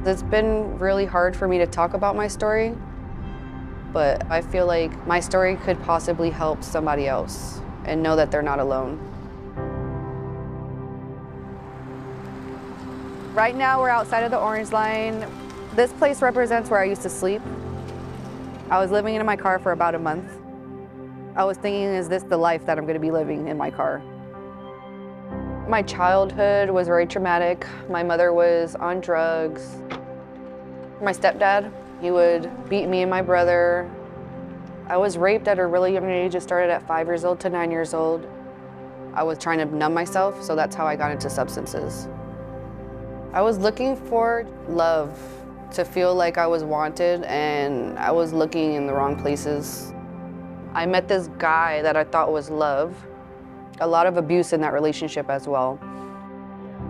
It's been really hard for me to talk about my story, but I feel like my story could possibly help somebody else and know that they're not alone. Right now, we're outside of the orange line. This place represents where I used to sleep. I was living in my car for about a month. I was thinking, is this the life that I'm going to be living in my car? My childhood was very traumatic. My mother was on drugs. My stepdad, he would beat me and my brother. I was raped at a really young age. It started at 5 years old to 9 years old. I was trying to numb myself, so that's how I got into substances. I was looking for love, to feel like I was wanted, and I was looking in the wrong places. I met this guy that I thought was love. A lot of abuse in that relationship as well.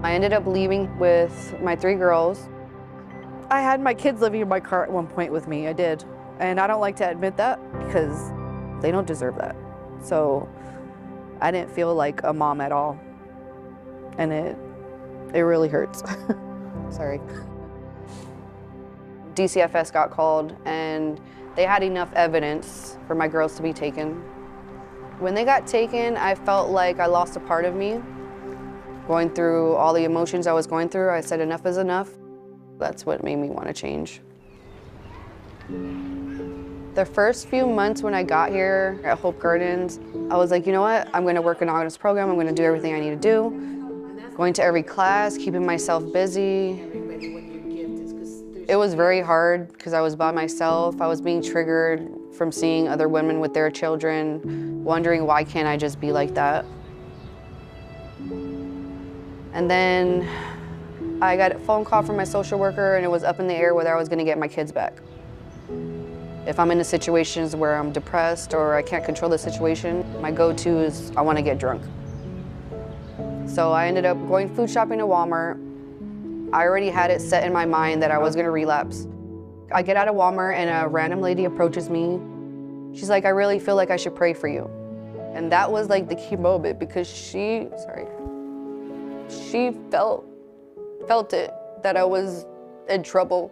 I ended up leaving with my 3 girls. I had my kids living in my car at one point with me, I did. And I don't like to admit that because they don't deserve that. So I didn't feel like a mom at all. And it really hurts. Sorry. DCFS got called and they had enough evidence for my girls to be taken. When they got taken, I felt like I lost a part of me. Going through all the emotions I was going through, I said enough is enough. That's what made me want to change. The first few months when I got here at Hope Gardens, I was like, you know what? I'm going to work an honors program. I'm going to do everything I need to do. Going to every class, keeping myself busy. It was very hard because I was by myself. I was being triggered from seeing other women with their children, wondering why can't I just be like that? And then I got a phone call from my social worker and it was up in the air whether I was going to get my kids back. If I'm in situations where I'm depressed or I can't control the situation, my go-to is I want to get drunk. So I ended up going food shopping to Walmart. I already had it set in my mind that I was going to relapse. I get out of Walmart and a random lady approaches me. She's like, I really feel like I should pray for you. And that was like the key moment because she felt it, that I was in trouble.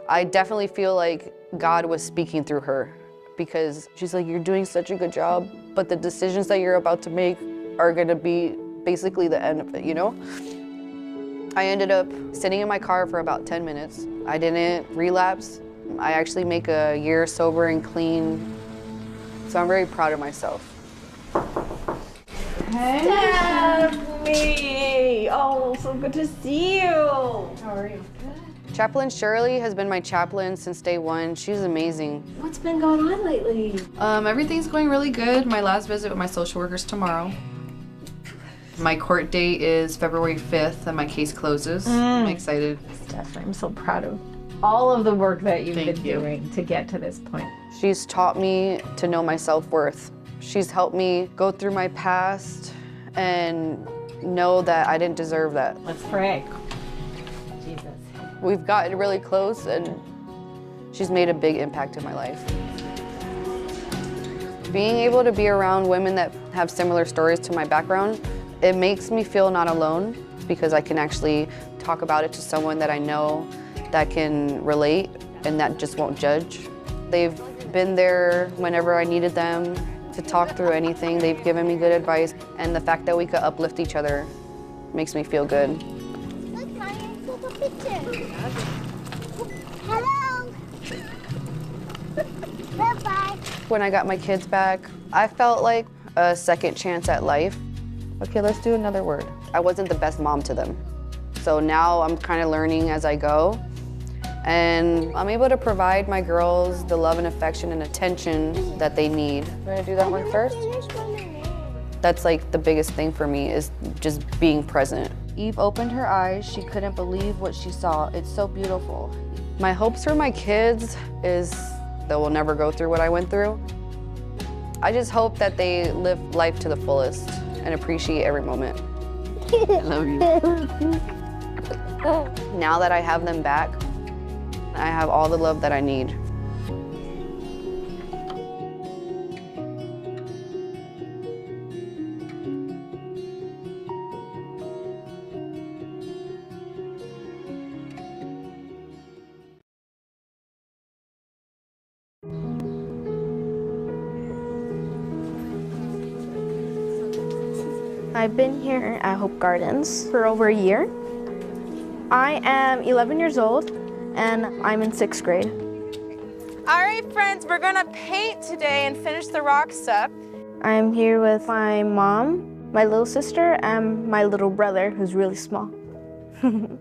I definitely feel like God was speaking through her because she's like, you're doing such a good job, but the decisions that you're about to make are gonna be basically the end of it, you know? I ended up sitting in my car for about 10 minutes. I didn't relapse. I actually make a year sober and clean. So I'm very proud of myself. Hey, Stephanie! Oh, so good to see you. How are you? Good. Chaplain Shirley has been my chaplain since day one. She's amazing. What's been going on lately? Everything's going really good. My last visit with my social worker's tomorrow. My court date is February 5th and my case closes. I'm excited. Stephanie, I'm so proud of all of the work that you've been doing to get to this point. She's taught me to know my self-worth. She's helped me go through my past and know that I didn't deserve that. Let's pray. Jesus. We've gotten really close and she's made a big impact in my life. Being able to be around women that have similar stories to my background, it makes me feel not alone because I can actually talk about it to someone that I know that can relate and that just won't judge. They've been there whenever I needed them to talk through anything. They've given me good advice, and the fact that we could uplift each other makes me feel good. Look, Mommy, I took a picture. Hello. Bye-bye. When I got my kids back, I felt like a second chance at life. Okay, let's do another word. I wasn't the best mom to them. So now I'm kind of learning as I go. And I'm able to provide my girls the love and affection and attention that they need. We're gonna do that one first? That's like the biggest thing for me is just being present. Eve opened her eyes. She couldn't believe what she saw. It's so beautiful. My hopes for my kids is they will never go through what I went through. I just hope that they live life to the fullest and appreciate every moment. I love you. Now that I have them back, I have all the love that I need. I've been here at Hope Gardens for over a year. I am 11 years old and I'm in 6th grade. All right, friends, we're gonna paint today and finish the rock stuff. I'm here with my mom, my little sister, and my little brother, who's really small. All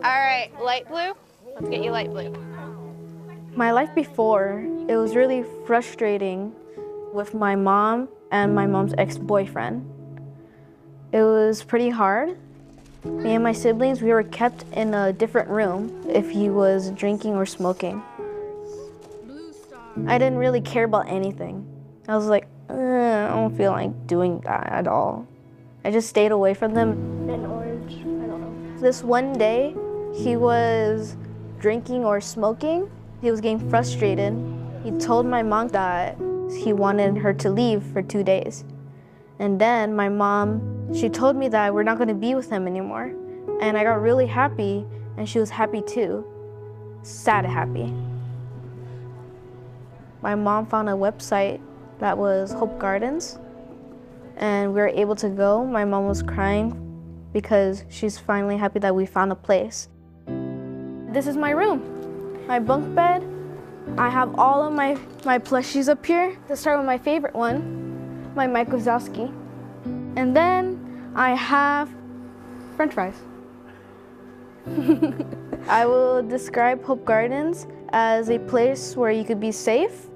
right, light blue. Let's get you light blue. My life before, it was really frustrating with my mom and my mom's ex-boyfriend. It was pretty hard. Me and my siblings, we were kept in a different room if he was drinking or smoking. I didn't really care about anything. I was like, I don't feel like doing that at all. I just stayed away from them. In orange, I don't know. This one day, he was drinking or smoking. He was getting frustrated. He told my mom that he wanted her to leave for 2 days. And then my mom, she told me that we're not gonna be with him anymore. And I got really happy, and she was happy too. Sad happy. My mom found a website that was Hope Gardens, and we were able to go. My mom was crying because she's finally happy that we found a place. This is my room, my bunk bed. I have all of my plushies up here. Let's start with my favorite one, my Mike Wazowski. And then I have French fries. I will describe Hope Gardens as a place where you could be safe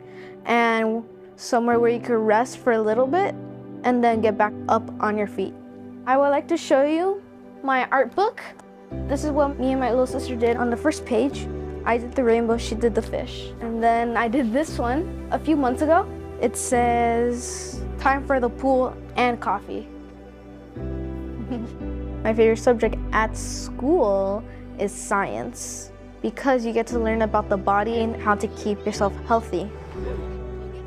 and somewhere where you could rest for a little bit and then get back up on your feet. I would like to show you my art book. This is what me and my little sister did on the first page. I did the rainbow, she did the fish. And then I did this one a few months ago. It says, time for the pool and coffee. My favorite subject at school is science because you get to learn about the body and how to keep yourself healthy.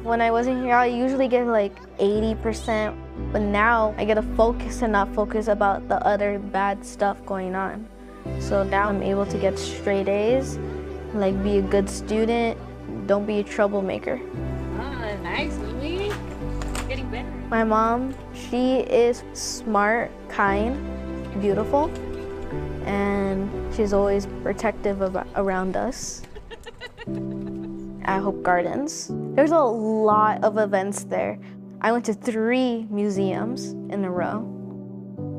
When I wasn't here, I usually get like 80%, but now I get to focus and not focus about the other bad stuff going on. So now I'm able to get straight A's, like be a good student, don't be a troublemaker. Ah, nice, Lily. Getting better. My mom, she is smart, kind, beautiful, and she's always protective around us. At Hope Gardens, there's a lot of events there. I went to 3 museums in a row,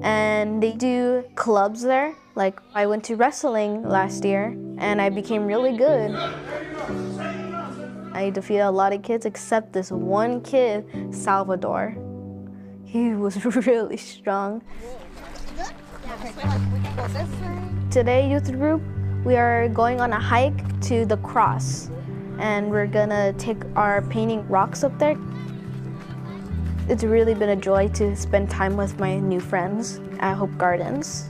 and they do clubs there. Like I went to wrestling last year, and I became really good. I defeated a lot of kids except this one kid, Salvador. He was really strong. Today, youth group, we are going on a hike to the cross, and we're gonna take our painting rocks up there. It's really been a joy to spend time with my new friends at Hope Gardens,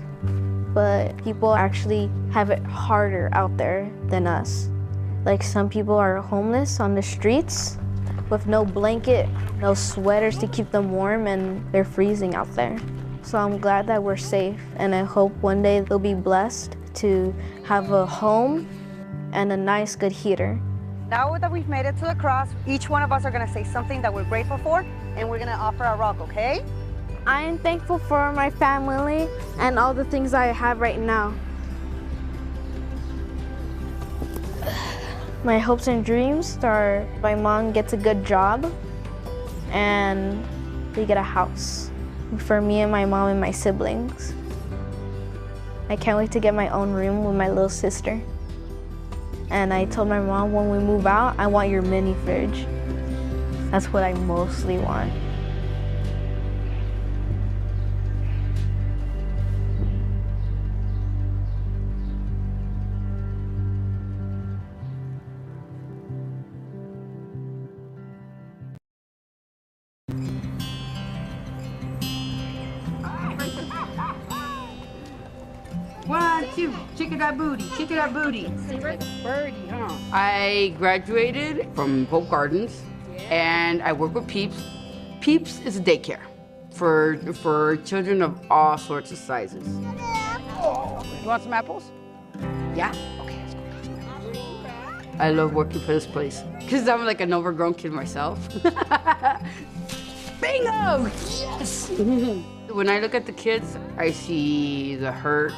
but people actually have it harder out there than us. Like some people are homeless on the streets with no blanket, no sweaters to keep them warm, and they're freezing out there. So I'm glad that we're safe, and I hope one day they'll be blessed to have a home and a nice, good heater. Now that we've made it to the cross, each one of us are gonna say something that we're grateful for, and we're gonna offer a rock, okay? I am thankful for my family and all the things I have right now. My hopes and dreams are my mom gets a good job and we get a house for me and my mom and my siblings. I can't wait to get my own room with my little sister. And I told my mom, when we move out, I want your mini fridge. That's what I mostly want. One, two, chicken that booty, chicken that booty. Birdie, huh? I graduated from Hope Gardens, and I work with Peeps. Peeps is a daycare for children of all sorts of sizes. You want some apples? Yeah? Okay, let's go get some apples. I love working for this place, because I'm like an overgrown kid myself. Bingo! Yes! When I look at the kids, I see the hurt.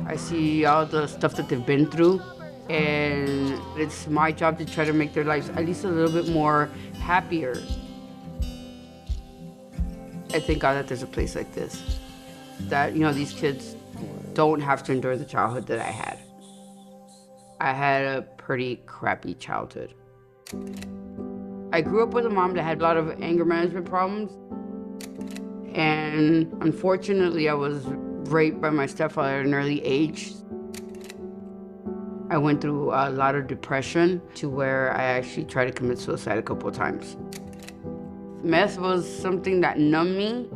I see all the stuff that they've been through. And it's my job to try to make their lives at least a little bit more happier. I thank God that there's a place like this. That, these kids don't have to endure the childhood that I had. I had a pretty crappy childhood. I grew up with a mom that had a lot of anger management problems. And unfortunately, I was raped by my stepfather at an early age. I went through a lot of depression to where I actually tried to commit suicide a couple of times. Meth was something that numbed me.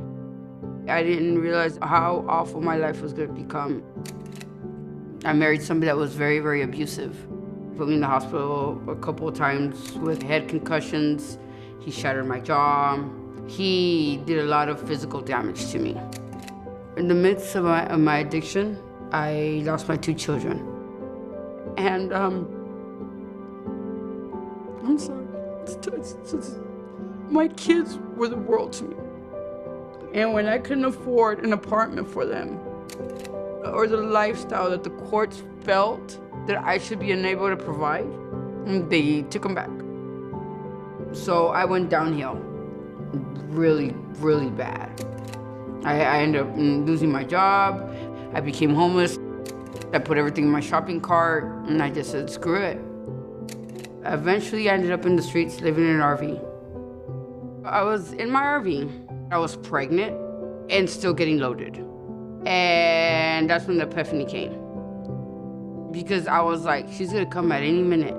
I didn't realize how awful my life was going to become. I married somebody that was very, very abusive. Put me in the hospital a couple of times with head concussions. He shattered my jaw. He did a lot of physical damage to me. In the midst of my addiction, I lost my 2 children. And I'm sorry. My kids were the world to me. And when I couldn't afford an apartment for them, or the lifestyle that the courts felt that I should be unable to provide, they took them back. So I went downhill really, really bad. I ended up losing my job. I became homeless. I put everything in my shopping cart, and I just said, screw it. Eventually, I ended up in the streets living in an RV. I was in my RV. I was pregnant and still getting loaded. And that's when the epiphany came. Because I was like, she's gonna come at any minute.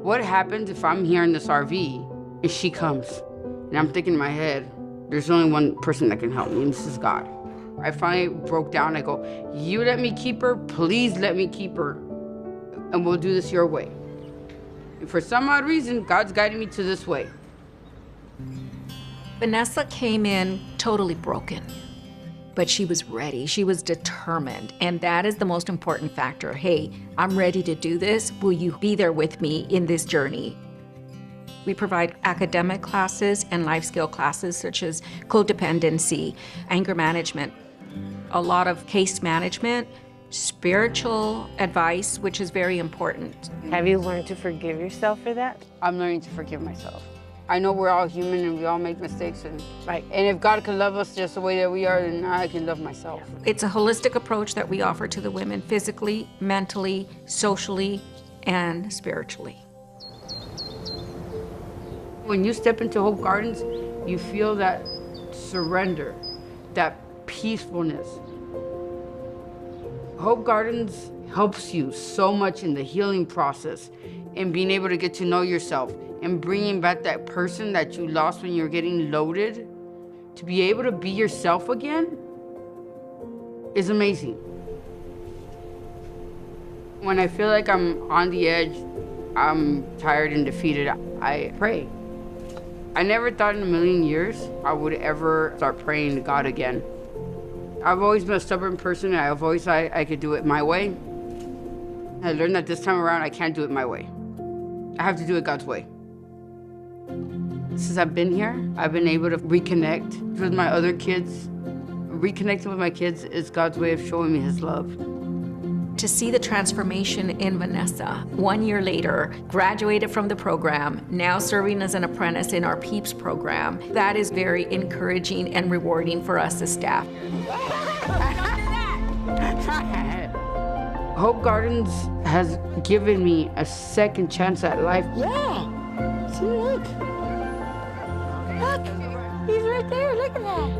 What happens if I'm here in this RV and she comes? And I'm thinking in my head, there's only one person that can help me, and this is God. I finally broke down. I go, you let me keep her, please let me keep her, and we'll do this your way. And for some odd reason, God's guiding me to this way. Vanessa came in totally broken, but she was ready. She was determined, and that is the most important factor. Hey, I'm ready to do this. Will you be there with me in this journey? We provide academic classes and life skill classes such as codependency, anger management, a lot of case management, spiritual advice, which is very important. Have you learned to forgive yourself for that? I'm learning to forgive myself. I know we're all human and we all make mistakes, and Right. And if God can love us just the way that we are, then I can love myself. It's a holistic approach that we offer to the women physically, mentally, socially, and spiritually. When you step into Hope Gardens, you feel that surrender, that peacefulness. Hope Gardens helps you so much in the healing process and being able to get to know yourself and bringing back that person that you lost when you were getting loaded. To be able to be yourself again is amazing. When I feel like I'm on the edge, I'm tired and defeated, I pray. I never thought in a million years I would ever start praying to God again. I've always been a stubborn person, and I've always thought I could do it my way. I learned that this time around, I can't do it my way. I have to do it God's way. Since I've been here, I've been able to reconnect with my other kids. Reconnecting with my kids is God's way of showing me His love. To see the transformation in Vanessa, 1 year later, graduated from the program, now serving as an apprentice in our PEEPS program, that is very encouraging and rewarding for us as staff. Hope Gardens has given me a second chance at life. Yeah. See, look. Look. He's right there. Look at that.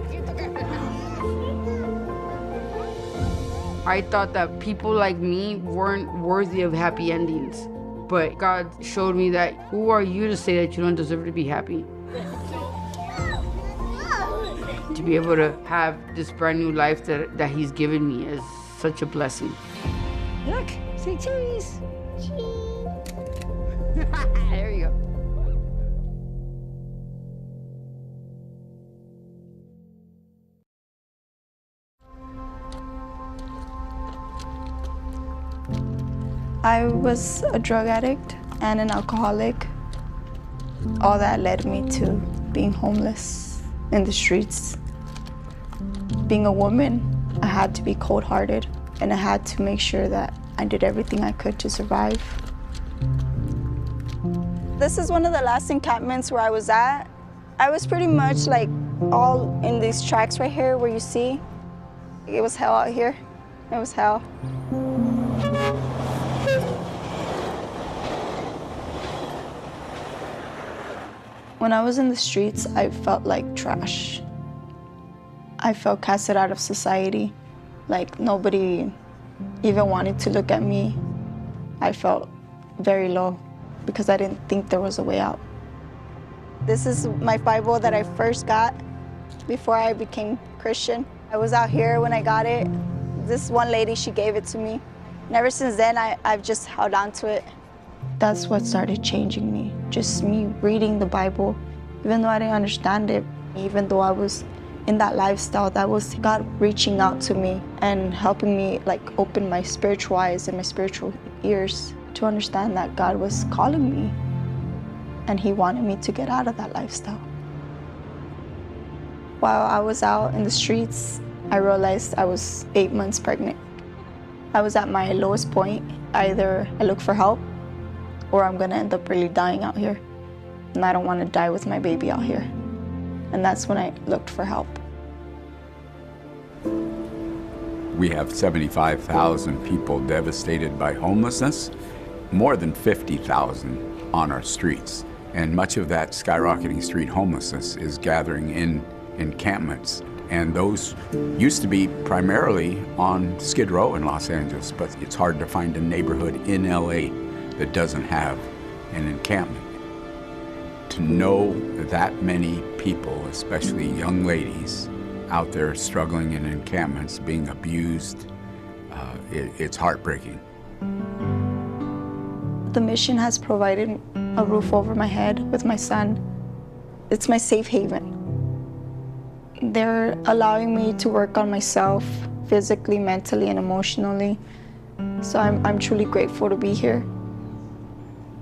I thought that people like me weren't worthy of happy endings. But God showed me that who are you to say that you don't deserve to be happy? To be able to have this brand new life that He's given me is such a blessing. Look. Say cheese. There you go. I was a drug addict and an alcoholic. All that led me to being homeless in the streets. being a woman, I had to be cold-hearted, and I had to make sure that I did everything I could to survive. This is one of the last encampments where I was at. I was pretty much like all in these tracks right here where you see. It was hell out here. It was hell. When I was in the streets, I felt like trash. I felt casted out of society, like nobody even wanted to look at me. I felt very low because I didn't think there was a way out. This is my Bible that I first got before I became Christian. I was out here when I got it. This one lady, she gave it to me. And ever since then, I've just held on to it. That's what started changing me. Just me reading the Bible, even though I didn't understand it, even though I was in that lifestyle, that was God reaching out to me and helping me like open my spiritual eyes and my spiritual ears to understand that God was calling me and He wanted me to get out of that lifestyle. While I was out in the streets, I realized I was 8 months pregnant. I was at my lowest point. Either I look for help or I'm gonna end up really dying out here. And I don't wanna die with my baby out here. And that's when I looked for help. We have 75,000 people devastated by homelessness, more than 50,000 on our streets. And much of that skyrocketing street homelessness is gathering in encampments. And those used to be primarily on Skid Row in Los Angeles, but it's hard to find a neighborhood in LA that doesn't have an encampment. To know that many people, especially young ladies, out there struggling in encampments, being abused, it's heartbreaking. The mission has provided a roof over my head with my son. It's my safe haven. They're allowing me to work on myself physically, mentally, and emotionally. So I'm truly grateful to be here.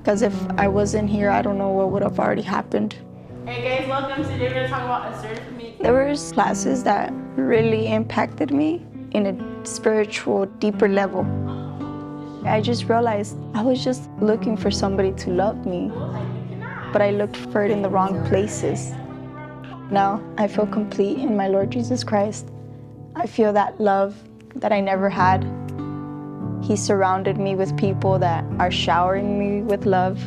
Because if I wasn't here, I don't know what would have already happened. Hey guys, welcome. Today we're going to talk about assertive communication. There were classes that really impacted me in a spiritual, deeper level. I just realized I was just looking for somebody to love me, but I looked for it in the wrong places. Now I feel complete in my Lord Jesus Christ. I feel that love that I never had. He surrounded me with people that are showering me with love.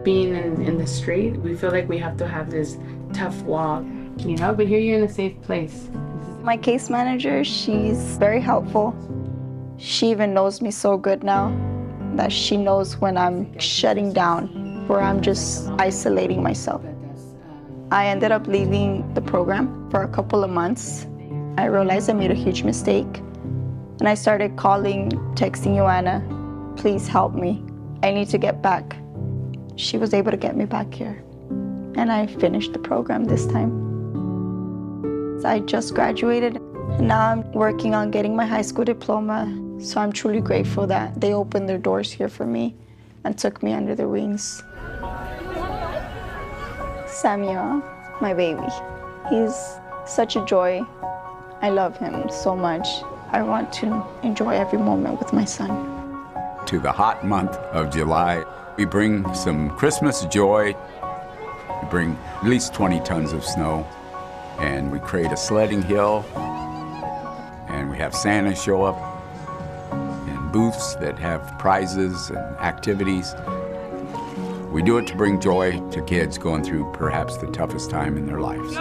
Being in the street, we feel like we have to have this tough walk, you know, but here you're in a safe place. My case manager, she's very helpful. She even knows me so good now that she knows when I'm shutting down, or I'm just isolating myself. I ended up leaving the program for a couple of months. I realized I made a huge mistake. And I started calling, texting Joanna, please help me. I need to get back. She was able to get me back here. And I finished the program this time. So I just graduated, and now I'm working on getting my high school diploma. So I'm truly grateful that they opened their doors here for me and took me under their wings. Samuel, my baby, he's such a joy. I love him so much. I want to enjoy every moment with my son. To the hot month of July, we bring some Christmas joy. We bring at least 20 tons of snow, and we create a sledding hill, and we have Santa show up in booths that have prizes and activities. We do it to bring joy to kids going through perhaps the toughest time in their lives.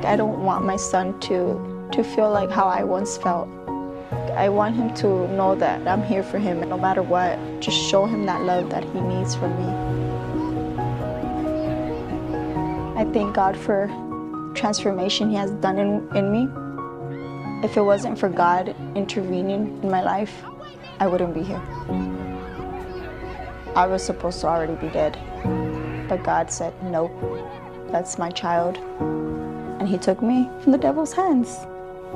I don't want my son to feel like how I once felt. I want him to know that I'm here for him, and no matter what, just show him that love that he needs from me. I thank God for transformation He has done in me. If it wasn't for God intervening in my life, I wouldn't be here. I was supposed to already be dead, but God said, nope, that's my child. And He took me from the devil's hands.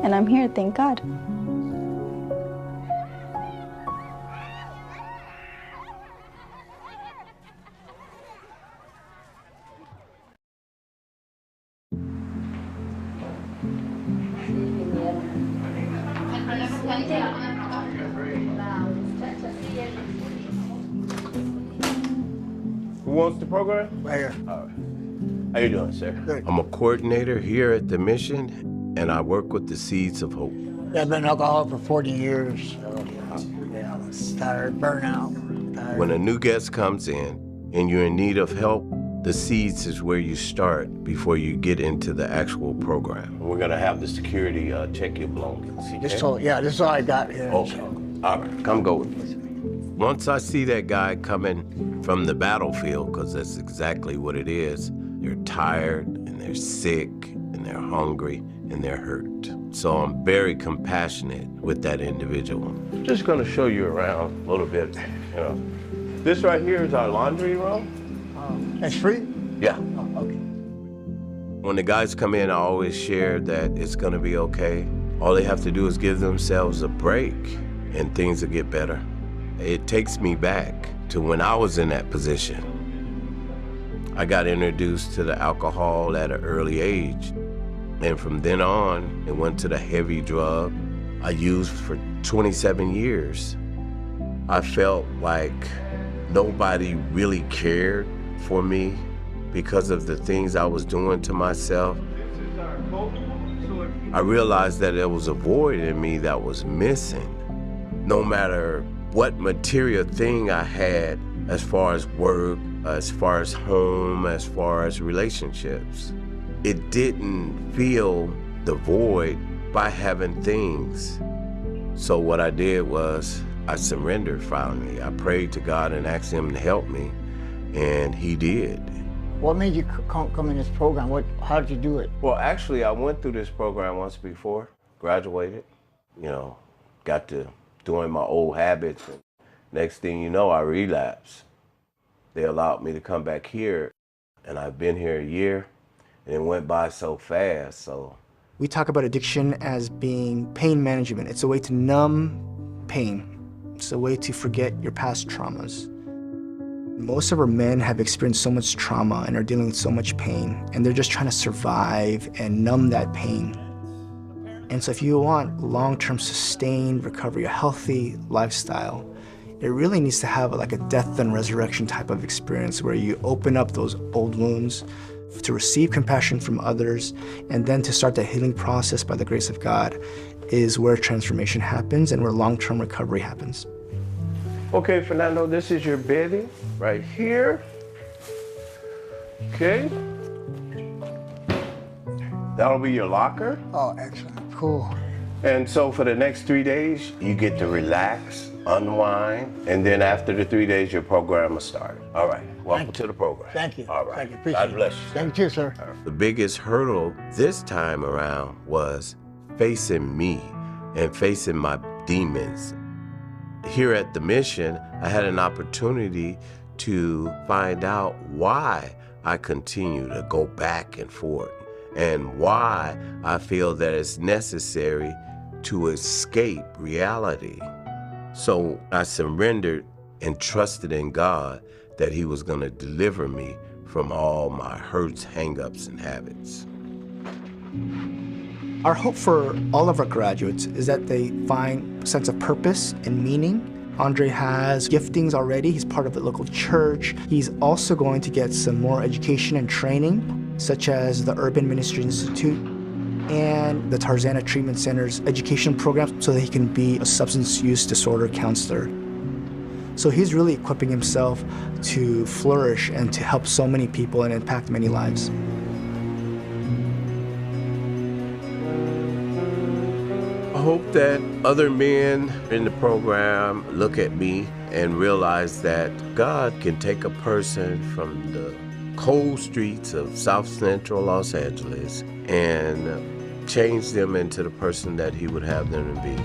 And I'm here, thank God. Who wants the program? Right here. All right. How you doing, sir? Good. I'm a coordinator here at the mission, and I work with the Seeds of Hope. Yeah, I've been an alcoholic for 40 years. So, yeah, I'm tired, burnout. Tired. When a new guest comes in and you're in need of help, the Seeds is where you start before you get into the actual program. We're gonna have the security check your belongings. This is all I got here. Okay. So. All right, come go with me. Once I see that guy coming from the battlefield, because that's exactly what it is, they're tired and they're sick and they're hungry and they're hurt. So I'm very compassionate with that individual. Just gonna show you around a little bit, you know. This right here is our laundry room. It's free? Yeah. Oh, okay. When the guys come in, I always share that it's gonna be okay. All they have to do is give themselves a break and things will get better. It takes me back to when I was in that position. I got introduced to the alcohol at an early age. And from then on, it went to the heavy drug I used for 27 years. I felt like nobody really cared for me because of the things I was doing to myself. I realized that there was a void in me that was missing. No matter what material thing I had, as far as work, as far as home, as far as relationships, it didn't fill the void by having things. So what I did was I surrendered finally. I prayed to God and asked him to help me, and he did. What made you come in this program? How did you do it? Well, actually, I went through this program once before, graduated, got to doing my old habits. And next thing you know, I relapsed. They allowed me to come back here, and I've been here a year, and it went by so fast, so. We talk about addiction as being pain management. It's a way to numb pain. It's a way to forget your past traumas. Most of our men have experienced so much trauma and are dealing with so much pain, and they're just trying to survive and numb that pain. And so if you want long-term sustained recovery, a healthy lifestyle, it really needs to have like a death and resurrection type of experience where you open up those old wounds to receive compassion from others, and then to start that healing process by the grace of God is where transformation happens and where long-term recovery happens. Okay, Fernando, this is your bedding right here. Okay. That'll be your locker. Oh, excellent. Cool. And so for the next 3 days, you get to relax, unwind, and then after the 3 days, your program will start. All right, welcome to the program. Thank you. All right. Thank you. Appreciate God bless you. Thank you, sir. The biggest hurdle this time around was facing me and facing my demons. Here at the mission, I had an opportunity to find out why I continue to go back and forth and why I feel that it's necessary to escape reality. So I surrendered and trusted in God that he was going to deliver me from all my hurts, hang-ups, and habits. Our hope for all of our graduates is that they find a sense of purpose and meaning. Andre has giftings already. He's part of the local church. He's also going to get some more education and training, such as the Urban Ministry Institute and the Tarzana Treatment Center's education program, so that he can be a substance use disorder counselor. So he's really equipping himself to flourish and to help so many people and impact many lives. I hope that other men in the program look at me and realize that God can take a person from the cold streets of South Central Los Angeles and change them into the person that he would have them to be.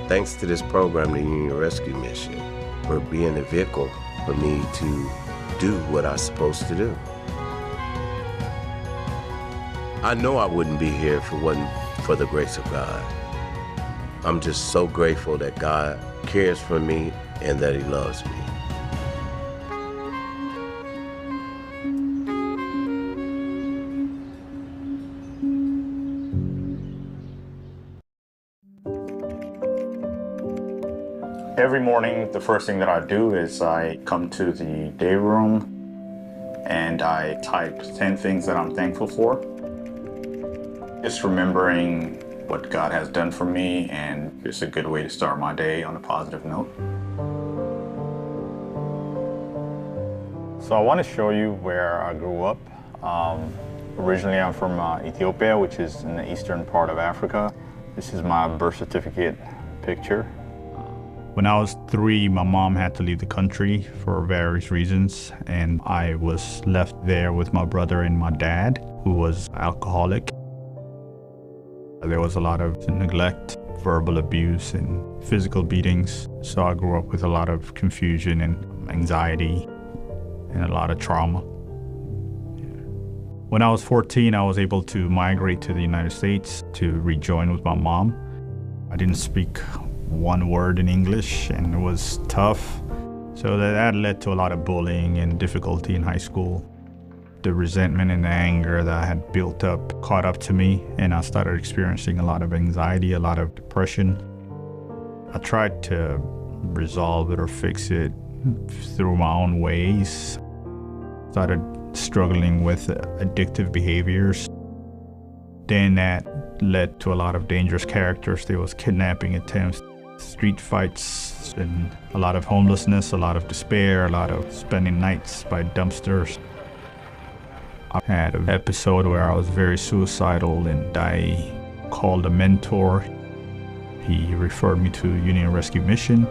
Thanks to this program, the Union Rescue Mission, for being a vehicle for me to do what I'm supposed to do. I know I wouldn't be here if it wasn't for the grace of God. I'm just so grateful that God cares for me and that he loves me. Every morning, the first thing that I do is I come to the day room and I type 10 things that I'm thankful for. Just remembering what God has done for me, and it's a good way to start my day on a positive note. So I want to show you where I grew up. Originally, I'm from Ethiopia, which is in the eastern part of Africa. This is my birth certificate picture. When I was 3, my mom had to leave the country for various reasons, and I was left there with my brother and my dad, who was alcoholic. There was a lot of neglect, verbal abuse, and physical beatings. So I grew up with a lot of confusion and anxiety and a lot of trauma. When I was 14, I was able to migrate to the United States to rejoin with my mom. I didn't speak one word in English, and it was tough. So that led to a lot of bullying and difficulty in high school. The resentment and the anger that I had built up caught up to me, and I started experiencing a lot of anxiety, a lot of depression. I tried to resolve it or fix it through my own ways. Started struggling with addictive behaviors. Then that led to a lot of dangerous characters. There was kidnapping attempts, street fights, and a lot of homelessness, a lot of despair, a lot of spending nights by dumpsters. I had an episode where I was very suicidal, and I called a mentor. He referred me to Union Rescue Mission.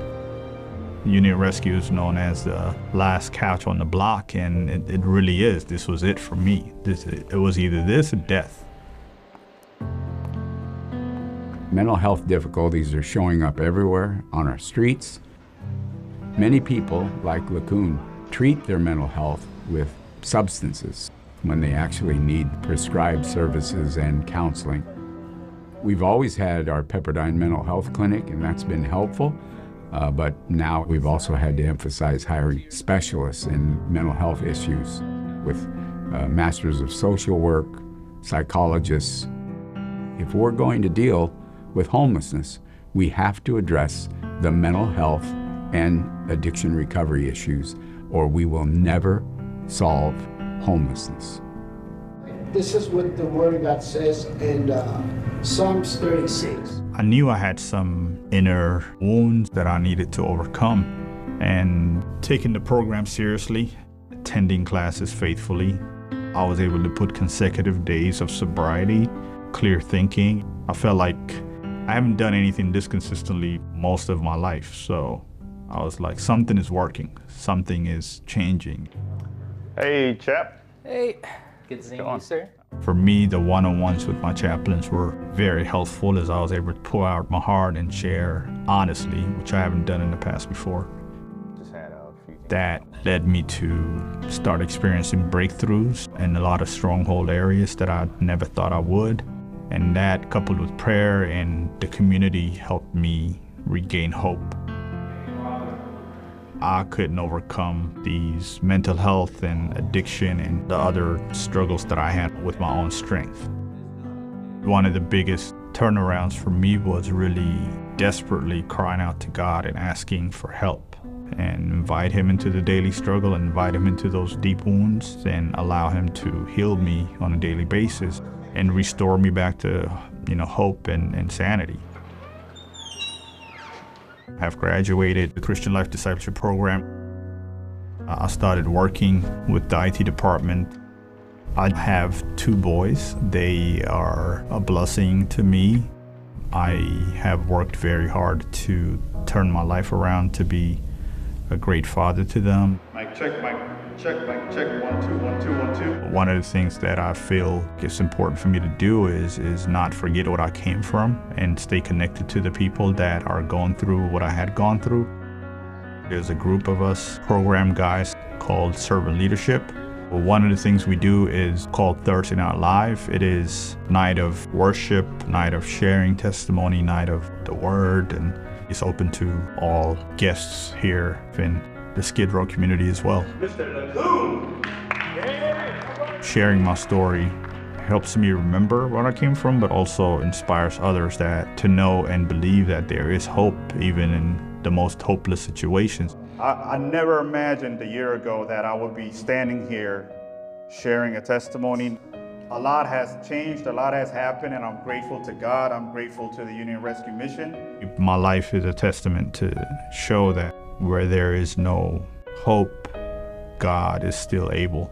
Union Rescue is known as the last couch on the block, and it really is. This was it for me. It was either this or death. Mental health difficulties are showing up everywhere on our streets. Many people, like Lacoon, treat their mental health with substances when they actually need prescribed services and counseling. We've always had our Pepperdine Mental Health Clinic, and that's been helpful. But now we've also had to emphasize hiring specialists in mental health issues with masters of social work, psychologists. If we're going to deal with homelessness, we have to address the mental health and addiction recovery issues, or we will never solve homelessness. This is what the Word of God says in Psalms 36. I knew I had some inner wounds that I needed to overcome, and taking the program seriously, attending classes faithfully, I was able to put consecutive days of sobriety, clear thinking. I felt like I haven't done anything this consistently most of my life, so I was like, something is working, something is changing. Hey, chap. Hey, good to see you, sir. For me, the one-on-ones with my chaplains were very helpful, as I was able to pour out my heart and share honestly, which I haven't done in the past before. That led me to start experiencing breakthroughs in a lot of stronghold areas that I never thought I would. And that, coupled with prayer and the community, helped me regain hope. I couldn't overcome these mental health and addiction and the other struggles that I had with my own strength. One of the biggest turnarounds for me was really desperately crying out to God and asking for help, and invite Him into the daily struggle, and invite Him into those deep wounds, and allow Him to heal me on a daily basis and restore me back to, hope and sanity. I've graduated the Christian Life Discipleship Program. I started working with the IT department. I have 2 boys. They are a blessing to me. I have worked very hard to turn my life around to be a great father to them. Mic check, 1, 2, 1, 2, 1, 2. One of the things that I feel is important for me to do is not forget what I came from and stay connected to the people that are going through what I had gone through. There's a group of us program guys called Servant Leadership. Well, one of the things we do is called Thursday Night Live. It is night of worship, night of sharing testimony, night of the word, and it's open to all guests here in the Skid Row community as well. Mr. Lacoon! Yeah. Sharing my story helps me remember where I came from, but also inspires others to know and believe that there is hope even in the most hopeless situations. I never imagined a year ago that I would be standing here sharing a testimony. A lot has changed, a lot has happened, and I'm grateful to God. I'm grateful to the Union Rescue Mission. My life is a testament to show that where there is no hope, God is still able.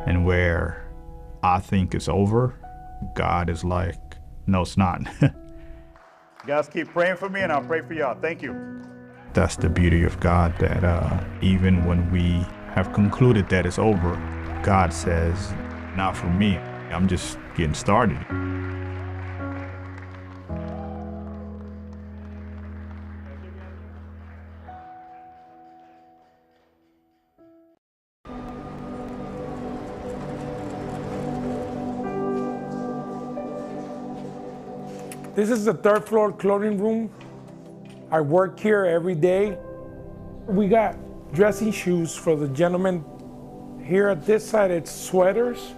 And where I think it's over, God is like, no, it's not. You guys keep praying for me, and I'll pray for y'all. Thank you. That's the beauty of God, that even when we have concluded that it's over, God says, not for me, I'm just getting started. This is the third floor clothing room. I work here every day. We got dressing shoes for the gentlemen. Here at this side, it's sweaters,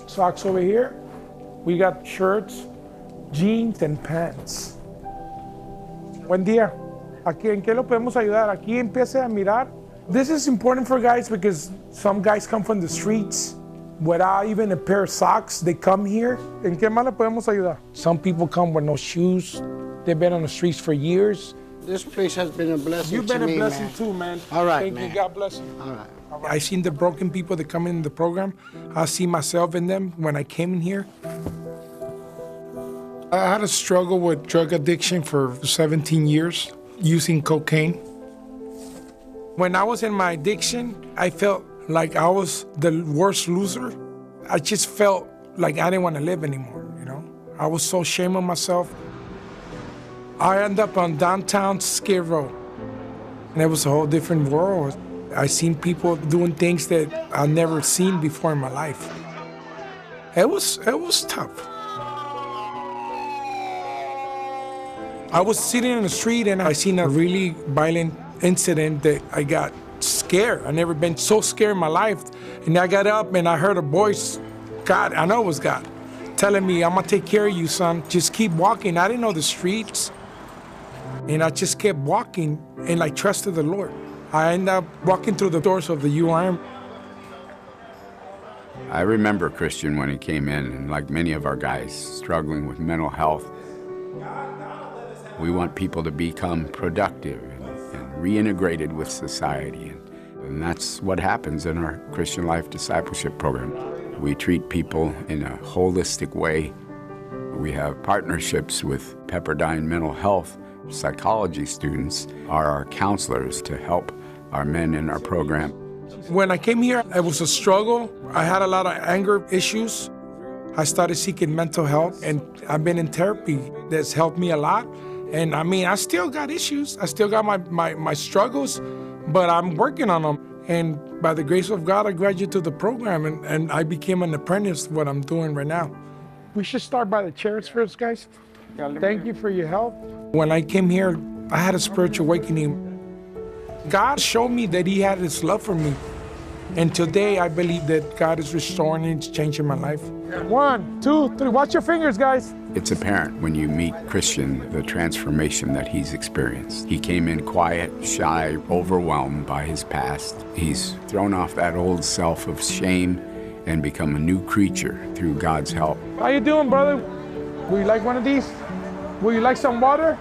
socks over here. We got shirts, jeans, and pants. Buen día. Aquí, ¿en qué lo podemos ayudar? Aquí empiece a mirar. This is important for guys because some guys come from the streets without even a pair of socks. They come here. ¿En qué más le podemos ayudar? Some people come with no shoes. They've been on the streets for years. This place has been a blessing You've been to a me, blessing man. too, man. All right, Thank man. you. God bless you. All right. I seen the broken people that come in the program. I see myself in them when I came in here. I had a struggle with drug addiction for 17 years, using cocaine. When I was in my addiction, I felt like I was the worst loser. I just felt like I didn't want to live anymore, you know? I was so ashamed of myself. I ended up on downtown Skid Row, and it was a whole different world. I seen people doing things that I've never seen before in my life. It was tough. I was sitting in the street and I seen a really violent incident that I got scared. I never been so scared in my life. And I got up and I heard a voice, God, I know it was God, telling me, I'm gonna take care of you, son. Just keep walking. I didn't know the streets. And I just kept walking and I trusted the Lord. I ended up walking through the doors of the URM. I remember Christian when he came in, and like many of our guys, struggling with mental health. We want people to become productive and reintegrated with society. And that's what happens in our Christian Life Discipleship Program. We treat people in a holistic way. We have partnerships with Pepperdine Mental Health. Psychology students are our counselors to help our men in our program. When I came here, it was a struggle. I had a lot of anger issues. I started seeking mental health, and I've been in therapy. That's helped me a lot. And I mean, I still got issues. I still got my struggles, but I'm working on them. And by the grace of God, I graduated to the program, and I became an apprentice, what I'm doing right now. We should start by the chairs first, guys. Thank you for your help. When I came here, I had a spiritual awakening. God showed me that he had his love for me. And today, I believe that God is restoring and it's changing my life. 1, 2, 3, watch your fingers, guys. It's apparent when you meet Christian, the transformation that he's experienced. He came in quiet, shy, overwhelmed by his past. He's thrown off that old self of shame and become a new creature through God's help. How you doing, brother? Would you like one of these? Would you like some water?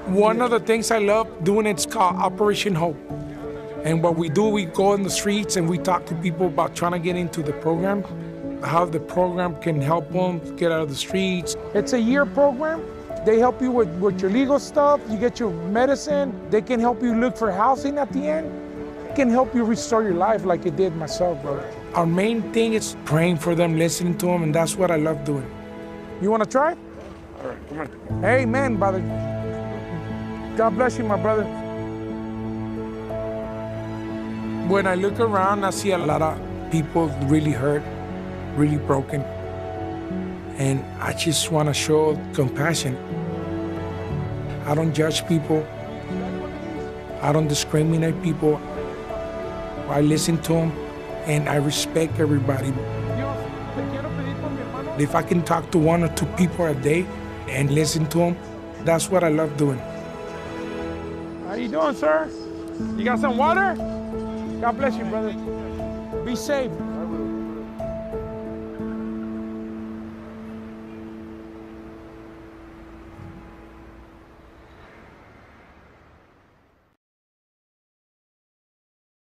One of the things I love doing, it's called Operation Hope. And what we do, we go in the streets and we talk to people about trying to get into the program, how the program can help them get out of the streets. It's a year program. They help you with your legal stuff. You get your medicine. They can help you look for housing at the end. It can help you restore your life like it did myself, brother. Our main thing is praying for them, listening to them, and that's what I love doing. You want to try? All right, come on. Amen, brother. God bless you, my brother. When I look around, I see a lot of people really hurt, really broken. And I just want to show compassion. I don't judge people. I don't discriminate people. I listen to them, and I respect everybody. If I can talk to 1 or 2 people a day and listen to them, that's what I love doing. How you doing, sir? You got some water? God bless you, brother. Be safe.